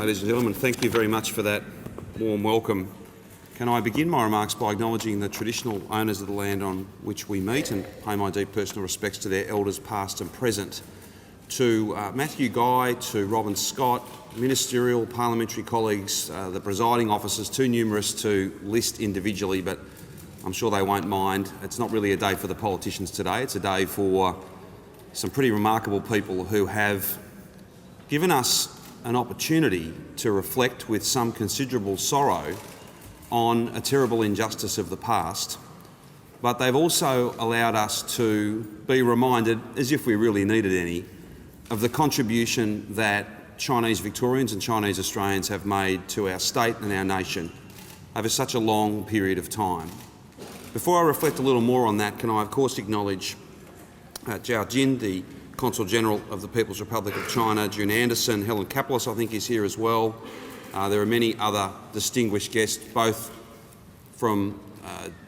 Ladies and gentlemen, thank you very much for that warm welcome. Can I begin my remarks by acknowledging the traditional owners of the land on which we meet and pay my deep personal respects to their elders past and present. To Matthew Guy, to Robin Scott, ministerial, parliamentary colleagues, the presiding officers, too numerous to list individually, but I'm sure they won't mind. It's not really a day for the politicians today, it's a day for some pretty remarkable people who have given us an opportunity to reflect with some considerable sorrow on a terrible injustice of the past, but they've also allowed us to be reminded, as if we really needed any, of the contribution that Chinese Victorians and Chinese Australians have made to our state and our nation over such a long period of time. Before I reflect a little more on that, can I of course acknowledge Zhao Jin, the Consul General of the People's Republic of China, June Anderson, Helen Kapelos I think is here as well. There are many other distinguished guests, both from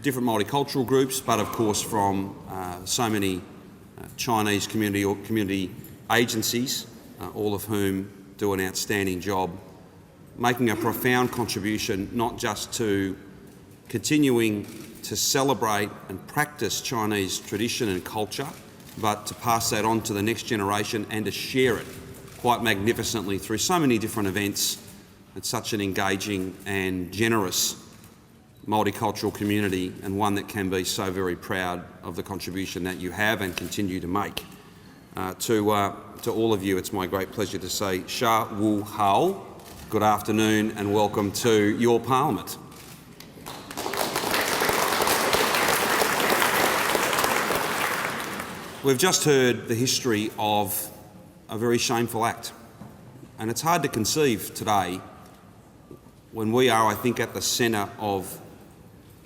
different multicultural groups, but of course from so many Chinese community or community agencies, all of whom do an outstanding job, making a profound contribution not just to continuing to celebrate and practice Chinese tradition and culture, but to pass that on to the next generation and to share it quite magnificently through so many different events. It's such an engaging and generous multicultural community, and one that can be so very proud of the contribution that you have and continue to make. To all of you, it's my great pleasure to say Sha Wu Hao, good afternoon and welcome to your Parliament. We've just heard the history of a very shameful act, and it's hard to conceive today when we are, I think, at the centre of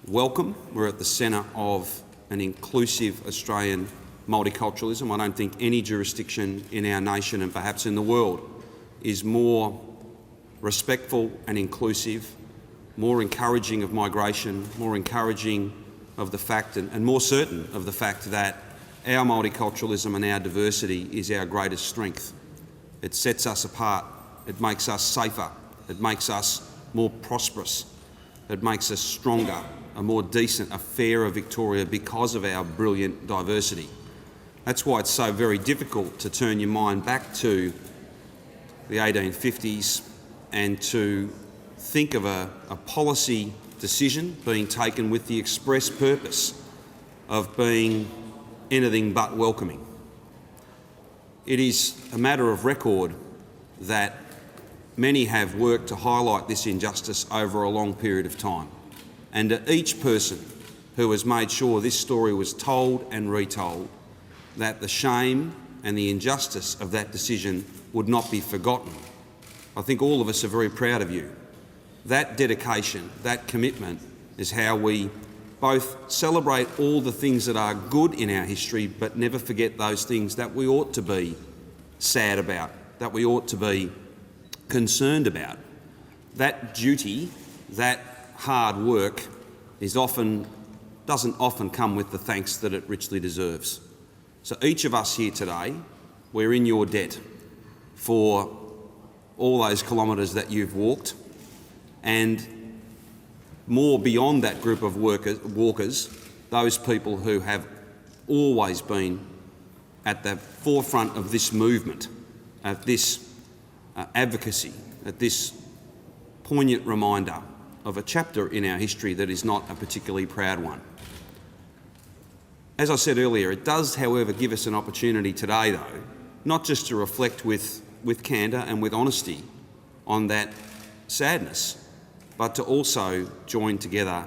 welcome, we're at the centre of an inclusive Australian multiculturalism. I don't think any jurisdiction in our nation and perhaps in the world is more respectful and inclusive, more encouraging of migration, more encouraging of the fact and more certain of the fact that our multiculturalism and our diversity is our greatest strength. It sets us apart, it makes us safer, it makes us more prosperous, it makes us stronger, a more decent, a fairer Victoria because of our brilliant diversity. That's why it's so very difficult to turn your mind back to the 1850s and to think of a policy decision being taken with the express purpose of being anything but welcoming. It is a matter of record that many have worked to highlight this injustice over a long period of time, and to each person who has made sure this story was told and retold, that the shame and the injustice of that decision would not be forgotten. I think all of us are very proud of you. That dedication, that commitment is how we both celebrate all the things that are good in our history, but never forget those things that we ought to be sad about, that we ought to be concerned about. That duty, that hard work doesn't often come with the thanks that it richly deserves. So each of us here today, we're in your debt for all those kilometres that you've walked, and more beyond that group of walkers, those people who have always been at the forefront of this movement, of this advocacy, at this poignant reminder of a chapter in our history that is not a particularly proud one. As I said earlier, it does, however, give us an opportunity today, though, not just to reflect with candour and with honesty on that sadness, but to also join together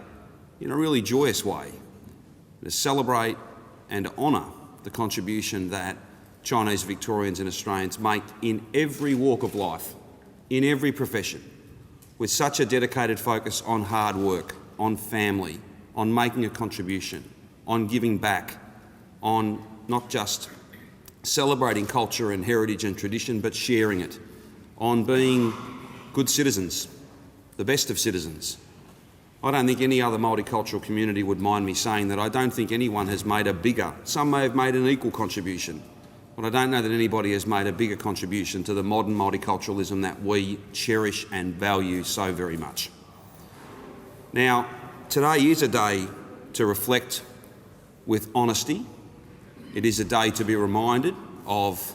in a really joyous way to celebrate and to honour the contribution that Chinese Victorians and Australians make in every walk of life, in every profession, with such a dedicated focus on hard work, on family, on making a contribution, on giving back, on not just celebrating culture and heritage and tradition, but sharing it, on being good citizens, the best of citizens. I don't think any other multicultural community would mind me saying that I don't think anyone has made a bigger, some may have made an equal contribution but I don't know that anybody has made a bigger contribution to the modern multiculturalism that we cherish and value so very much. Now, today is a day to reflect with honesty. It is a day to be reminded of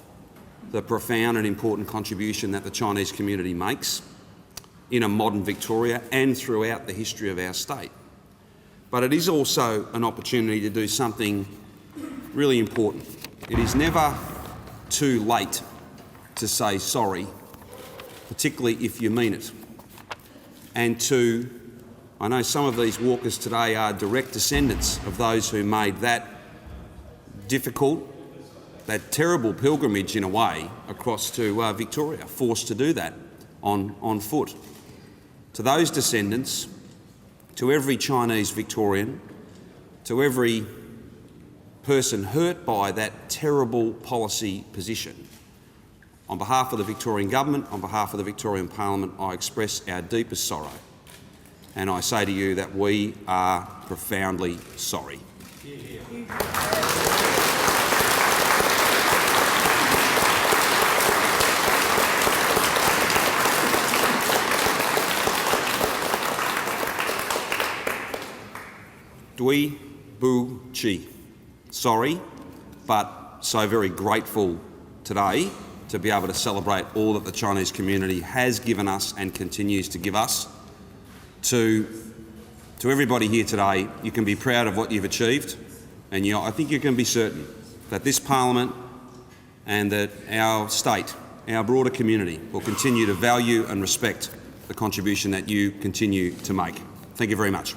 the profound and important contribution that the Chinese community makes in a modern Victoria and throughout the history of our state. But it is also an opportunity to do something really important. It is never too late to say sorry, particularly if you mean it. And I know some of these walkers today are direct descendants of those who made that difficult, that terrible pilgrimage in a way across to Victoria, forced to do that on foot. To those descendants, to every Chinese Victorian, to every person hurt by that terrible policy position, on behalf of the Victorian Government, on behalf of the Victorian Parliament, I express our deepest sorrow. And I say to you that we are profoundly sorry. Dui Bu Chi. Sorry, but so very grateful today to be able to celebrate all that the Chinese community has given us and continues to give us. To everybody here today, you can be proud of what you've achieved, and I think you can be certain that this Parliament and that our state, our broader community, will continue to value and respect the contribution that you continue to make. Thank you very much.